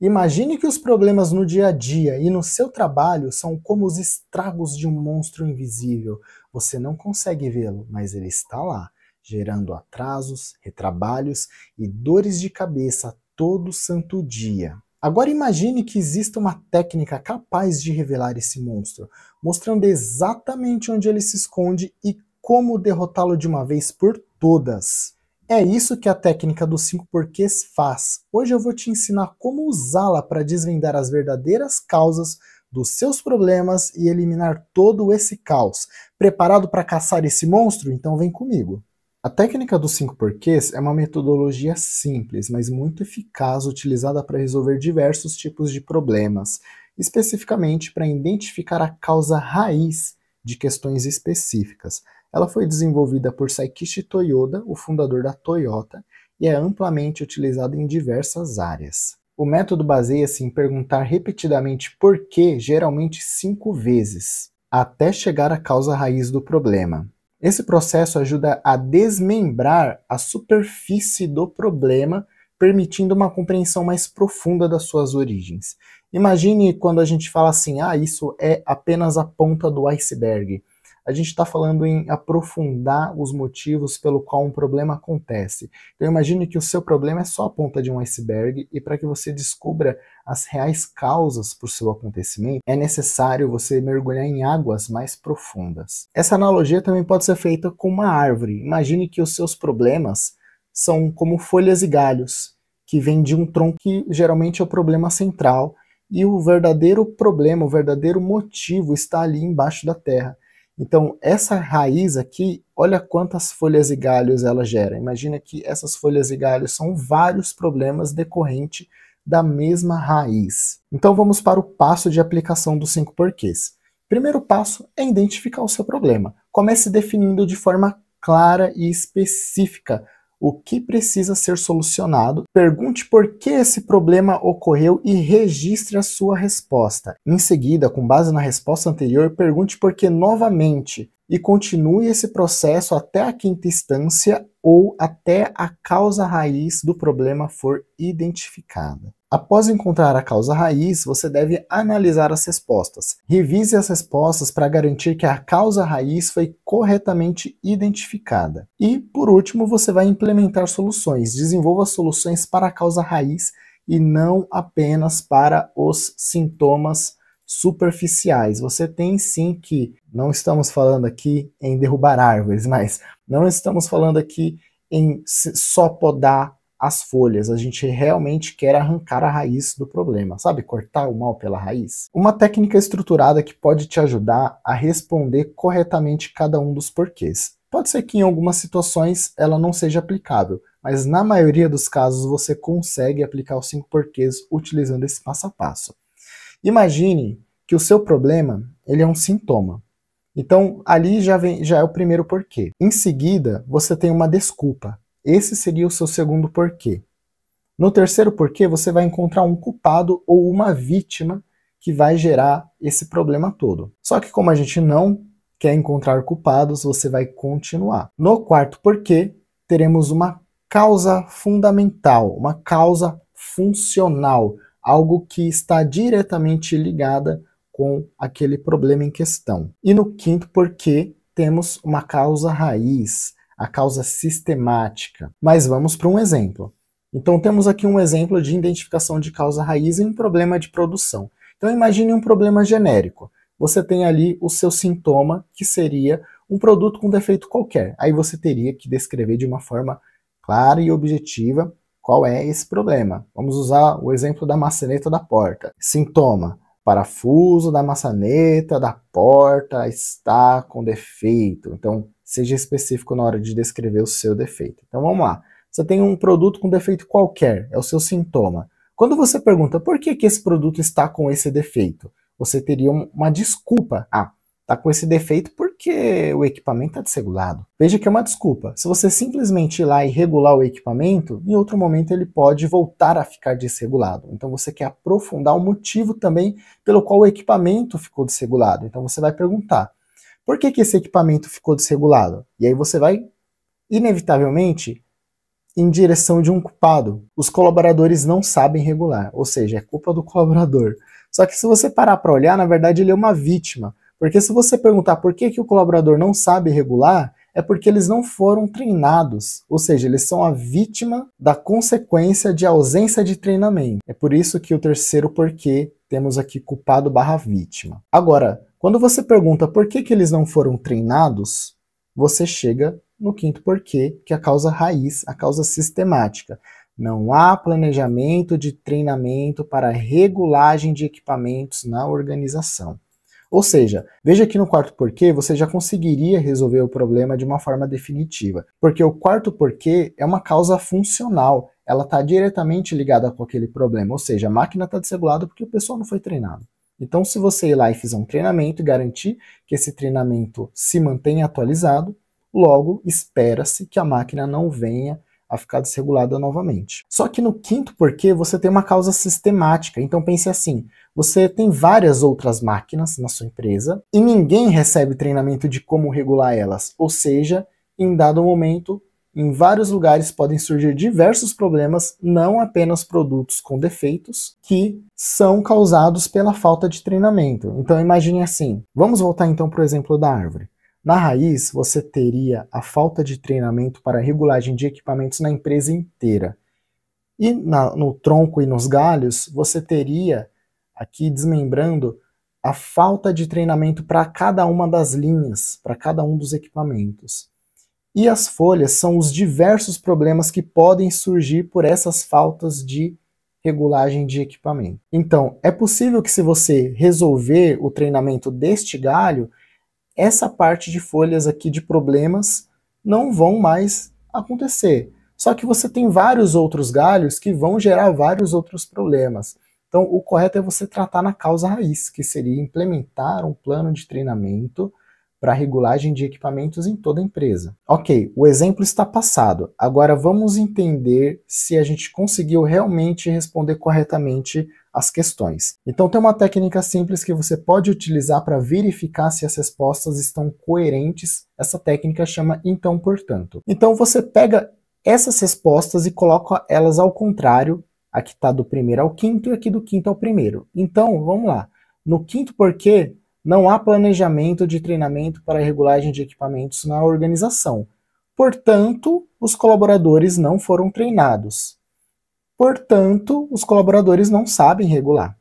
Imagine que os problemas no dia a dia e no seu trabalho são como os estragos de um monstro invisível. Você não consegue vê-lo, mas ele está lá, gerando atrasos, retrabalhos e dores de cabeça todo santo dia. Agora imagine que exista uma técnica capaz de revelar esse monstro, mostrando exatamente onde ele se esconde e como derrotá-lo de uma vez por todas. É isso que a técnica dos 5 porquês faz. Hoje eu vou te ensinar como usá-la para desvendar as verdadeiras causas dos seus problemas e eliminar todo esse caos. Preparado para caçar esse monstro? Então vem comigo. A técnica dos 5 porquês é uma metodologia simples, mas muito eficaz, utilizada para resolver diversos tipos de problemas, especificamente para identificar a causa raiz de questões específicas. Ela foi desenvolvida por Saikishi Toyoda, o fundador da Toyota, e é amplamente utilizada em diversas áreas. O método baseia-se em perguntar repetidamente por quê, geralmente 5 vezes, até chegar à causa raiz do problema. Esse processo ajuda a desmembrar a superfície do problema, permitindo uma compreensão mais profunda das suas origens. Imagine quando a gente fala assim, isso é apenas a ponta do iceberg. A gente está falando em aprofundar os motivos pelo qual um problema acontece. Então imagine que o seu problema é só a ponta de um iceberg e para que você descubra as reais causas para o seu acontecimento, é necessário você mergulhar em águas mais profundas. Essa analogia também pode ser feita com uma árvore. Imagine que os seus problemas são como folhas e galhos, que vêm de um tronco que geralmente é o problema central, e o verdadeiro problema, o verdadeiro motivo está ali embaixo da terra. Então, essa raiz aqui, olha quantas folhas e galhos ela gera. Imagina que essas folhas e galhos são vários problemas decorrentes da mesma raiz. Então, vamos para o passo de aplicação dos 5 porquês. Primeiro passo é identificar o seu problema. Comece definindo de forma clara e específica o que precisa ser solucionado, pergunte por que esse problema ocorreu e registre a sua resposta. Em seguida, com base na resposta anterior, pergunte por que novamente e continue esse processo até a 5ª instância ou até a causa raiz do problema for identificada. Após encontrar a causa raiz, você deve analisar as respostas. Revise as respostas para garantir que a causa raiz foi corretamente identificada. E, por último, você vai implementar soluções. Desenvolva soluções para a causa raiz e não apenas para os sintomas superficiais. Você tem sim que, não estamos falando aqui em derrubar árvores, mas não estamos falando aqui em só podar as folhas, a gente realmente quer arrancar a raiz do problema, sabe? Cortar o mal pela raiz. Uma técnica estruturada que pode te ajudar a responder corretamente cada um dos porquês. Pode ser que em algumas situações ela não seja aplicável, mas na maioria dos casos você consegue aplicar os 5 porquês utilizando esse passo a passo. Imagine que o seu problema ele é um sintoma. Então ali já é o primeiro porquê. Em seguida, você tem uma desculpa. Esse seria o seu segundo porquê. No terceiro porquê, você vai encontrar um culpado ou uma vítima que vai gerar esse problema todo. Só que como a gente não quer encontrar culpados, você vai continuar. No quarto porquê, teremos uma causa fundamental, uma causa funcional, algo que está diretamente ligada com aquele problema em questão. E no quinto porquê, temos uma causa raiz, a causa sistemática. Mas vamos para um exemplo. Então temos aqui um exemplo de identificação de causa raiz em um problema de produção. Então imagine um problema genérico. Você tem ali o seu sintoma, que seria um produto com defeito qualquer. Aí você teria que descrever de uma forma clara e objetiva qual é esse problema. Vamos usar o exemplo da maçaneta da porta. Sintoma: parafuso da maçaneta da porta está com defeito. Então seja específico na hora de descrever o seu defeito. Então vamos lá. Você tem um produto com defeito qualquer, é o seu sintoma. Quando você pergunta por que esse produto está com esse defeito, você teria uma desculpa. Está com esse defeito porque o equipamento está desregulado. Veja que é uma desculpa. Se você simplesmente ir lá e regular o equipamento, em outro momento ele pode voltar a ficar desregulado. Então você quer aprofundar o motivo também pelo qual o equipamento ficou desregulado. Então você vai perguntar: por que esse equipamento ficou desregulado? E aí você vai, inevitavelmente, em direção de um culpado. Os colaboradores não sabem regular, ou seja, é culpa do colaborador. Só que se você parar para olhar, na verdade ele é uma vítima. Porque se você perguntar por que o colaborador não sabe regular, é porque eles não foram treinados. Ou seja, eles são a vítima da consequência de ausência de treinamento. É por isso que o terceiro porquê temos aqui culpado barra vítima. Agora, quando você pergunta por que eles não foram treinados, você chega no quinto porquê, que é a causa raiz, a causa sistemática. Não há planejamento de treinamento para regulagem de equipamentos na organização. Ou seja, veja que no quarto porquê você já conseguiria resolver o problema de uma forma definitiva, porque o quarto porquê é uma causa funcional, ela está diretamente ligada com aquele problema, ou seja, a máquina está desregulada porque o pessoal não foi treinado. Então, se você ir lá e fizer um treinamento e garantir que esse treinamento se mantenha atualizado, logo espera-se que a máquina não venha a ficar desregulada novamente. Só que no quinto porquê você tem uma causa sistemática, então pense assim, você tem várias outras máquinas na sua empresa e ninguém recebe treinamento de como regular elas, ou seja, em dado momento, em vários lugares podem surgir diversos problemas, não apenas produtos com defeitos, que são causados pela falta de treinamento. Então imagine assim, vamos voltar então para o exemplo da árvore. Na raiz, você teria a falta de treinamento para regulagem de equipamentos na empresa inteira. E no tronco e nos galhos, você teria, aqui desmembrando, a falta de treinamento para cada uma das linhas, para cada um dos equipamentos. E as folhas são os diversos problemas que podem surgir por essas faltas de regulagem de equipamento. Então, é possível que se você resolver o treinamento deste galho, essa parte de folhas aqui de problemas não vão mais acontecer. Só que você tem vários outros galhos que vão gerar vários outros problemas. Então, o correto é você tratar na causa raiz, que seria implementar um plano de treinamento para regulagem de equipamentos em toda a empresa. Ok, o exemplo está passado. Agora vamos entender se a gente conseguiu realmente responder corretamente as questões. Então tem uma técnica simples que você pode utilizar para verificar se as respostas estão coerentes. Essa técnica chama então, portanto. Então você pega essas respostas e coloca elas ao contrário. Aqui está do primeiro ao quinto e aqui do quinto ao primeiro. Então, vamos lá. No quinto porquê, não há planejamento de treinamento para regulagem de equipamentos na organização. Portanto, os colaboradores não foram treinados. Portanto, os colaboradores não sabem regular.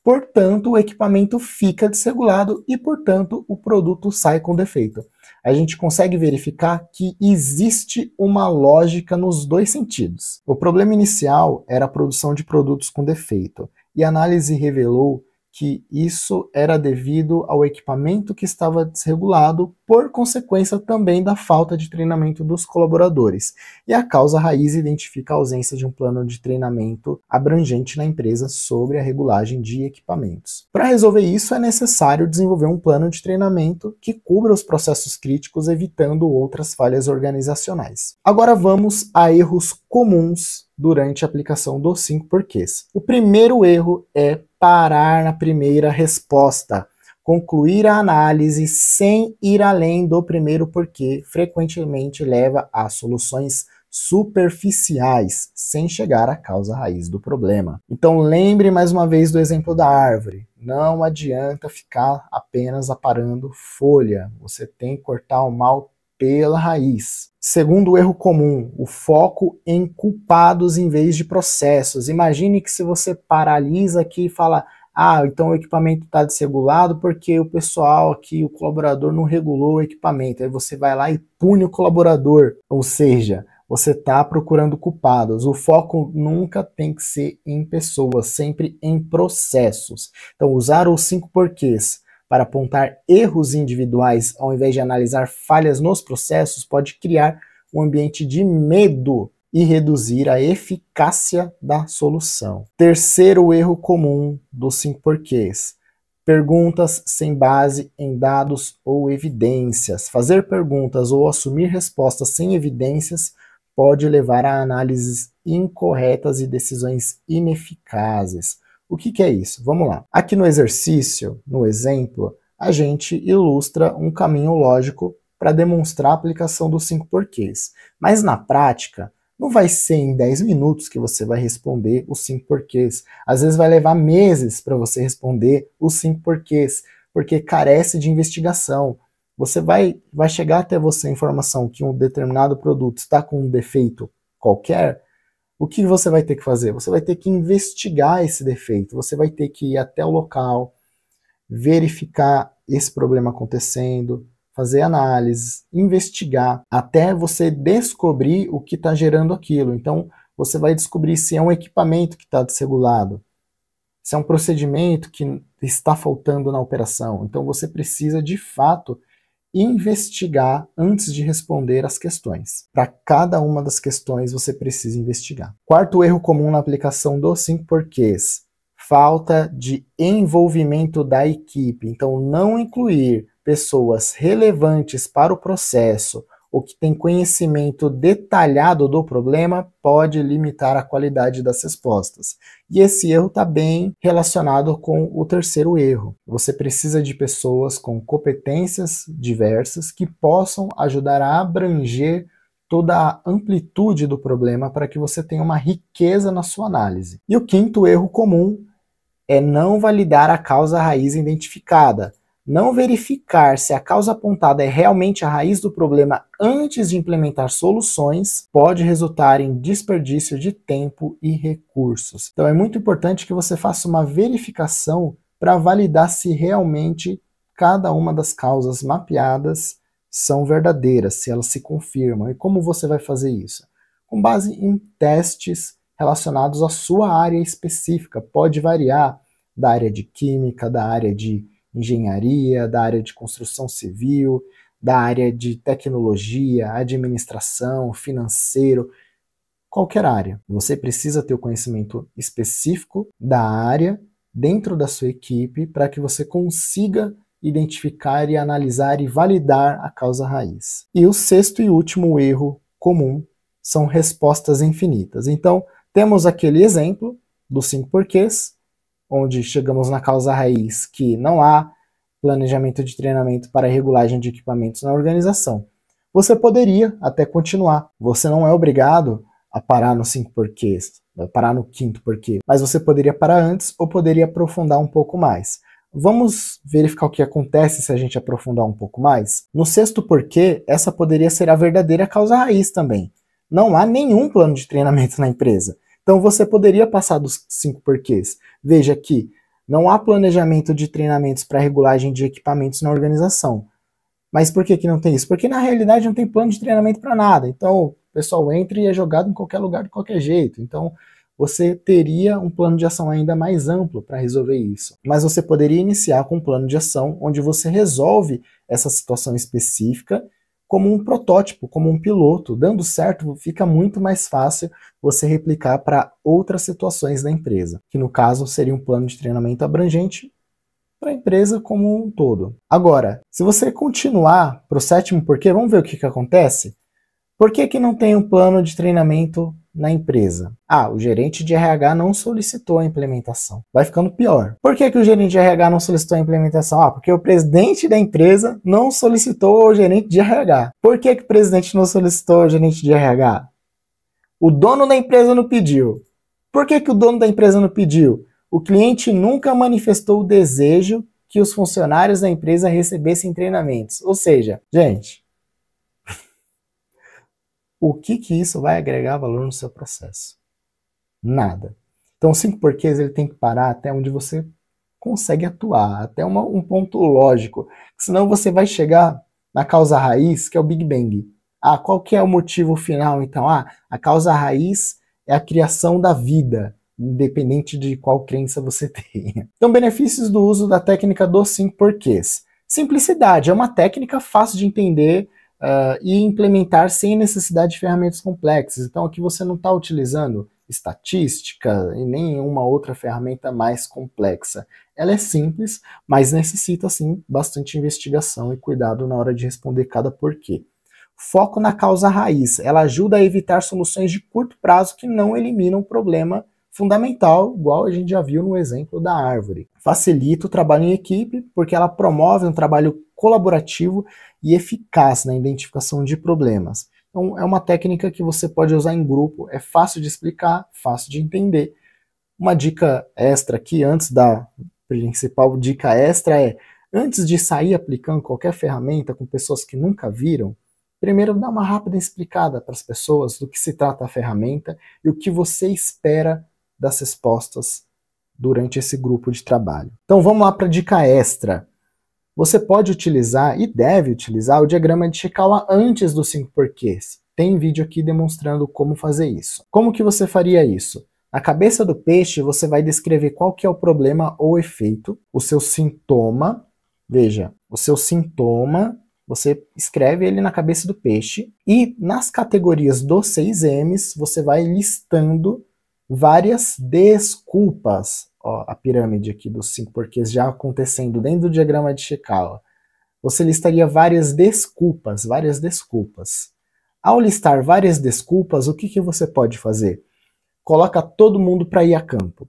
Portanto, o equipamento fica desregulado e, portanto, o produto sai com defeito. A gente consegue verificar que existe uma lógica nos dois sentidos. O problema inicial era a produção de produtos com defeito, e a análise revelou que isso era devido ao equipamento que estava desregulado, por consequência também da falta de treinamento dos colaboradores. E a causa raiz identifica a ausência de um plano de treinamento abrangente na empresa sobre a regulagem de equipamentos. Para resolver isso, é necessário desenvolver um plano de treinamento que cubra os processos críticos, evitando outras falhas organizacionais. Agora vamos a erros comuns durante a aplicação dos 5 porquês. O primeiro erro é parar na primeira resposta. Concluir a análise sem ir além do primeiro porquê frequentemente leva a soluções superficiais, sem chegar à causa raiz do problema. Então lembre mais uma vez do exemplo da árvore. Não adianta ficar apenas aparando folha. Você tem que cortar o mal pela raiz. Segundo erro comum, o foco em culpados em vez de processos. Imagine que se você paralisa aqui e fala, então o equipamento está desregulado porque o pessoal aqui, o colaborador não regulou o equipamento. Aí você vai lá e pune o colaborador. Ou seja, você está procurando culpados. O foco nunca tem que ser em pessoas, sempre em processos. Então usar os 5 porquês para apontar erros individuais ao invés de analisar falhas nos processos pode criar um ambiente de medo e reduzir a eficácia da solução. Terceiro erro comum dos 5 porquês: perguntas sem base em dados ou evidências. Fazer perguntas ou assumir respostas sem evidências pode levar a análises incorretas e decisões ineficazes. O que é isso? Vamos lá. Aqui no exercício, no exemplo, a gente ilustra um caminho lógico para demonstrar a aplicação dos 5 porquês. Mas na prática, Não vai ser em 10 minutos que você vai responder os 5 porquês. Às vezes vai levar meses para você responder os 5 porquês, porque carece de investigação. Você vai chegar até você a informação que um determinado produto está com um defeito qualquer. O que você vai ter que fazer? Você vai ter que investigar esse defeito, você vai ter que ir até o local, verificar esse problema acontecendo, fazer análises, investigar, até você descobrir o que está gerando aquilo. Então, você vai descobrir se é um equipamento que está desregulado, se é um procedimento que está faltando na operação. Então, você precisa, de fato, investigar antes de responder as questões. Para cada uma das questões, você precisa investigar. Quarto erro comum na aplicação dos 5 porquês: falta de envolvimento da equipe. Então, não incluir pessoas relevantes para o processo ou que têm conhecimento detalhado do problema pode limitar a qualidade das respostas. E esse erro está bem relacionado com o terceiro erro. Você precisa de pessoas com competências diversas que possam ajudar a abranger toda a amplitude do problema para que você tenha uma riqueza na sua análise. E o quinto erro comum é não validar a causa raiz identificada. Não verificar se a causa apontada é realmente a raiz do problema antes de implementar soluções pode resultar em desperdício de tempo e recursos. Então é muito importante que você faça uma verificação para validar se realmente cada uma das causas mapeadas são verdadeiras, se elas se confirmam. E como você vai fazer isso? Com base em testes relacionados à sua área específica. Pode variar da área de química, da área de engenharia, da área de construção civil, da área de tecnologia, administração, financeiro, qualquer área. Você precisa ter o conhecimento específico da área dentro da sua equipe para que você consiga identificar e analisar e validar a causa raiz. E o sexto e último erro comum são respostas infinitas. Então, temos aquele exemplo dos 5 porquês, onde chegamos na causa raiz que não há planejamento de treinamento para regulagem de equipamentos na organização. Você poderia até continuar. Você não é obrigado a parar nos 5 porquês, a parar no quinto porquê, mas você poderia parar antes ou poderia aprofundar um pouco mais. Vamos verificar o que acontece se a gente aprofundar um pouco mais? No sexto porquê, essa poderia ser a verdadeira causa raiz também. Não há nenhum plano de treinamento na empresa. Então você poderia passar dos 5 porquês. Veja que não há planejamento de treinamentos para regulagem de equipamentos na organização. Mas por que não tem isso? Porque na realidade não tem plano de treinamento para nada. Então o pessoal entra e é jogado em qualquer lugar de qualquer jeito. Então você teria um plano de ação ainda mais amplo para resolver isso. Mas você poderia iniciar com um plano de ação onde você resolve essa situação específica como um protótipo, como um piloto. Dando certo, fica muito mais fácil você replicar para outras situações da empresa, que no caso seria um plano de treinamento abrangente para a empresa como um todo. Agora, se você continuar para o sétimo porquê, vamos ver o que acontece? Por que não tem um plano de treinamento na empresa? Ah, o gerente de RH não solicitou a implementação. Vai ficando pior. Por que o gerente de RH não solicitou a implementação? Ah, porque o presidente da empresa não solicitou o gerente de RH. Por que o presidente não solicitou o gerente de RH? O dono da empresa não pediu. Por que o dono da empresa não pediu? O cliente nunca manifestou o desejo que os funcionários da empresa recebessem treinamentos. Ou seja, gente, o que isso vai agregar valor no seu processo? Nada. Então, os 5 porquês ele tem que parar até onde você consegue atuar, até um ponto lógico. Senão você vai chegar na causa raiz, que é o Big Bang. Ah, qual que é o motivo final, então? Ah, a causa raiz é a criação da vida, independente de qual crença você tenha. Então, benefícios do uso da técnica dos 5 porquês. Simplicidade, é uma técnica fácil de entender, e implementar sem necessidade de ferramentas complexas. Então aqui você não está utilizando estatística e nenhuma outra ferramenta mais complexa. Ela é simples, mas necessita sim bastante investigação e cuidado na hora de responder cada porquê. Foco na causa raiz. Ela ajuda a evitar soluções de curto prazo que não eliminam o problema fundamental, igual a gente já viu no exemplo da árvore. Facilita o trabalho em equipe, porque ela promove um trabalho colaborativo e eficaz na identificação de problemas. Então, é uma técnica que você pode usar em grupo, é fácil de explicar, fácil de entender. Uma dica extra aqui, antes da principal dica extra antes de sair aplicando qualquer ferramenta com pessoas que nunca viram, primeiro dá uma rápida explicada para as pessoas do que se trata a ferramenta e o que você espera das respostas durante esse grupo de trabalho. Então vamos lá para a dica extra. Você pode utilizar e deve utilizar o diagrama de Chikawa antes dos 5 porquês. Tem vídeo aqui demonstrando como fazer isso. Como que você faria isso? Na cabeça do peixe, você vai descrever qual que é o problema ou efeito, o seu sintoma. Veja, o seu sintoma, você escreve ele na cabeça do peixe. E nas categorias dos 6Ms, você vai listando várias desculpas. Ó, a pirâmide aqui dos 5 porquês já acontecendo dentro do diagrama de Chikawa. Você listaria várias desculpas, várias desculpas. Ao listar várias desculpas, o que você pode fazer? Coloca todo mundo para ir a campo.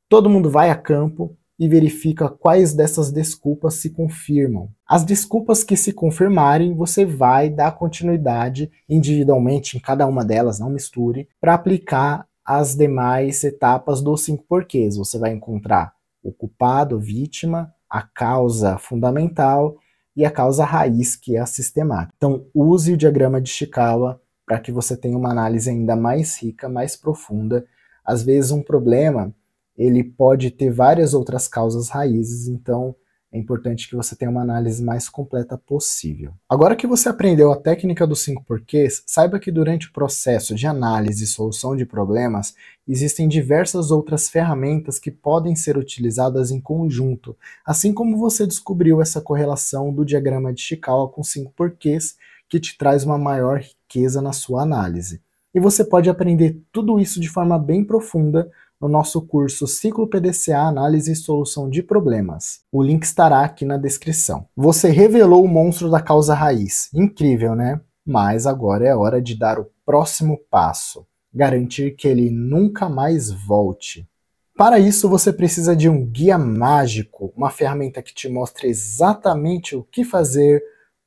Todo mundo vai a campo e verifica quais dessas desculpas se confirmam. As desculpas que se confirmarem, você vai dar continuidade individualmente em cada uma delas, não misture, para aplicar as demais etapas dos 5 porquês. Você vai encontrar o culpado, vítima, a causa fundamental e a causa raiz, que é a sistemática. Então, use o diagrama de Chikawa para que você tenha uma análise ainda mais rica, mais profunda. Às vezes um problema, ele pode ter várias outras causas raízes, então é importante que você tenha uma análise mais completa possível. Agora que você aprendeu a técnica dos 5 porquês, saiba que durante o processo de análise e solução de problemas, existem diversas outras ferramentas que podem ser utilizadas em conjunto, assim como você descobriu essa correlação do diagrama de Chikawa com 5 porquês, que te traz uma maior riqueza na sua análise. E você pode aprender tudo isso de forma bem profunda no nosso curso Ciclo PDCA Análise e Solução de Problemas. O link estará aqui na descrição. Você revelou o monstro da causa raiz. Incrível, né? Mas agora é hora de dar o próximo passo. Garantir que ele nunca mais volte. Para isso, você precisa de um guia mágico, uma ferramenta que te mostre exatamente o que fazer,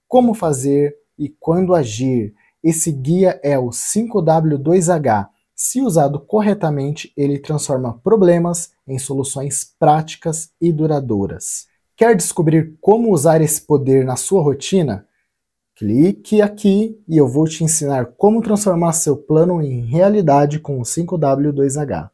como fazer e quando agir. Esse guia é o 5W2H. Se usado corretamente, ele transforma problemas em soluções práticas e duradouras. Quer descobrir como usar esse poder na sua rotina? Clique aqui e eu vou te ensinar como transformar seu plano em realidade com o 5W2H.